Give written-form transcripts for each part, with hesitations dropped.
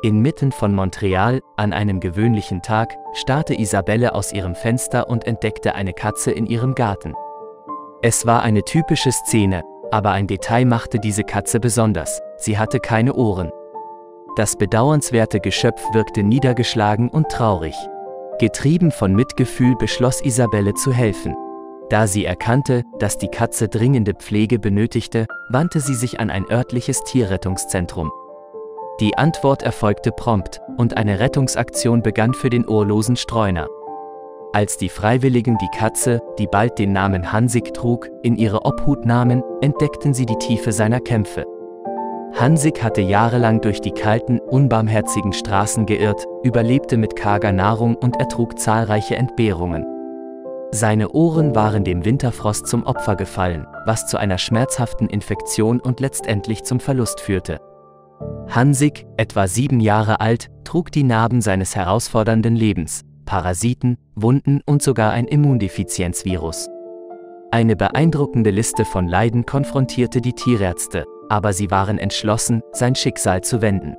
Inmitten von Montreal, an einem gewöhnlichen Tag, starrte Isabelle aus ihrem Fenster und entdeckte eine Katze in ihrem Garten. Es war eine typische Szene, aber ein Detail machte diese Katze besonders: sie hatte keine Ohren. Das bedauernswerte Geschöpf wirkte niedergeschlagen und traurig. Getrieben von Mitgefühl beschloss Isabelle zu helfen. Da sie erkannte, dass die Katze dringende Pflege benötigte, wandte sie sich an ein örtliches Tierrettungszentrum. Die Antwort erfolgte prompt, und eine Rettungsaktion begann für den ohrlosen Streuner. Als die Freiwilligen die Katze, die bald den Namen Hansik trug, in ihre Obhut nahmen, entdeckten sie die Tiefe seiner Kämpfe. Hansik hatte jahrelang durch die kalten, unbarmherzigen Straßen geirrt, überlebte mit karger Nahrung und ertrug zahlreiche Entbehrungen. Seine Ohren waren dem Winterfrost zum Opfer gefallen, was zu einer schmerzhaften Infektion und letztendlich zum Verlust führte. Hansik, etwa 7 Jahre alt, trug die Narben seines herausfordernden Lebens: Parasiten, Wunden und sogar ein Immundefizienzvirus. Eine beeindruckende Liste von Leiden konfrontierte die Tierärzte, aber sie waren entschlossen, sein Schicksal zu wenden.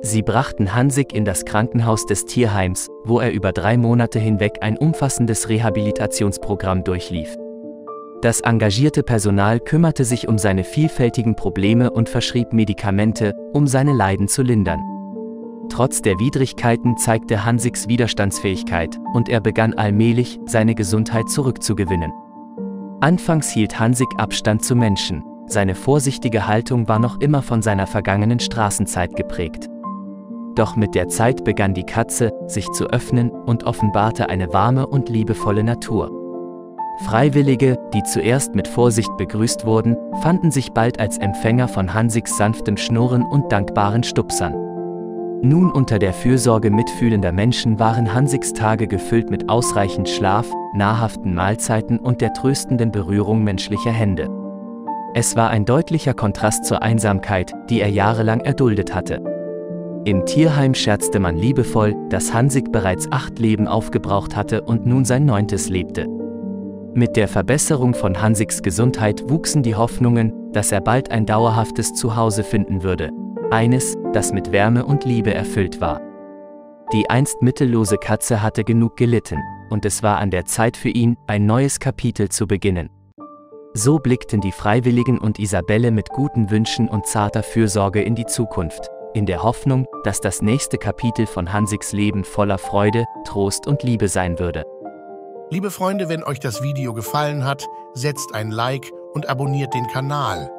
Sie brachten Hansik in das Krankenhaus des Tierheims, wo er über 3 Monate hinweg ein umfassendes Rehabilitationsprogramm durchlief. Das engagierte Personal kümmerte sich um seine vielfältigen Probleme und verschrieb Medikamente, um seine Leiden zu lindern. Trotz der Widrigkeiten zeigte Hansiks Widerstandsfähigkeit, und er begann allmählich, seine Gesundheit zurückzugewinnen. Anfangs hielt Hansik Abstand zu Menschen. Seine vorsichtige Haltung war noch immer von seiner vergangenen Straßenzeit geprägt. Doch mit der Zeit begann die Katze, sich zu öffnen und offenbarte eine warme und liebevolle Natur. Freiwillige, die zuerst mit Vorsicht begrüßt wurden, fanden sich bald als Empfänger von Hansiks sanftem Schnurren und dankbaren Stupsern. Nun unter der Fürsorge mitfühlender Menschen waren Hansiks Tage gefüllt mit ausreichend Schlaf, nahrhaften Mahlzeiten und der tröstenden Berührung menschlicher Hände. Es war ein deutlicher Kontrast zur Einsamkeit, die er jahrelang erduldet hatte. Im Tierheim scherzte man liebevoll, dass Hansik bereits 8 Leben aufgebraucht hatte und nun sein 9. lebte. Mit der Verbesserung von Hansiks Gesundheit wuchsen die Hoffnungen, dass er bald ein dauerhaftes Zuhause finden würde. Eines, das mit Wärme und Liebe erfüllt war. Die einst mittellose Katze hatte genug gelitten, und es war an der Zeit für ihn, ein neues Kapitel zu beginnen. So blickten die Freiwilligen und Isabelle mit guten Wünschen und zarter Fürsorge in die Zukunft, in der Hoffnung, dass das nächste Kapitel von Hansiks Leben voller Freude, Trost und Liebe sein würde. Liebe Freunde, wenn euch das Video gefallen hat, setzt ein Like und abonniert den Kanal.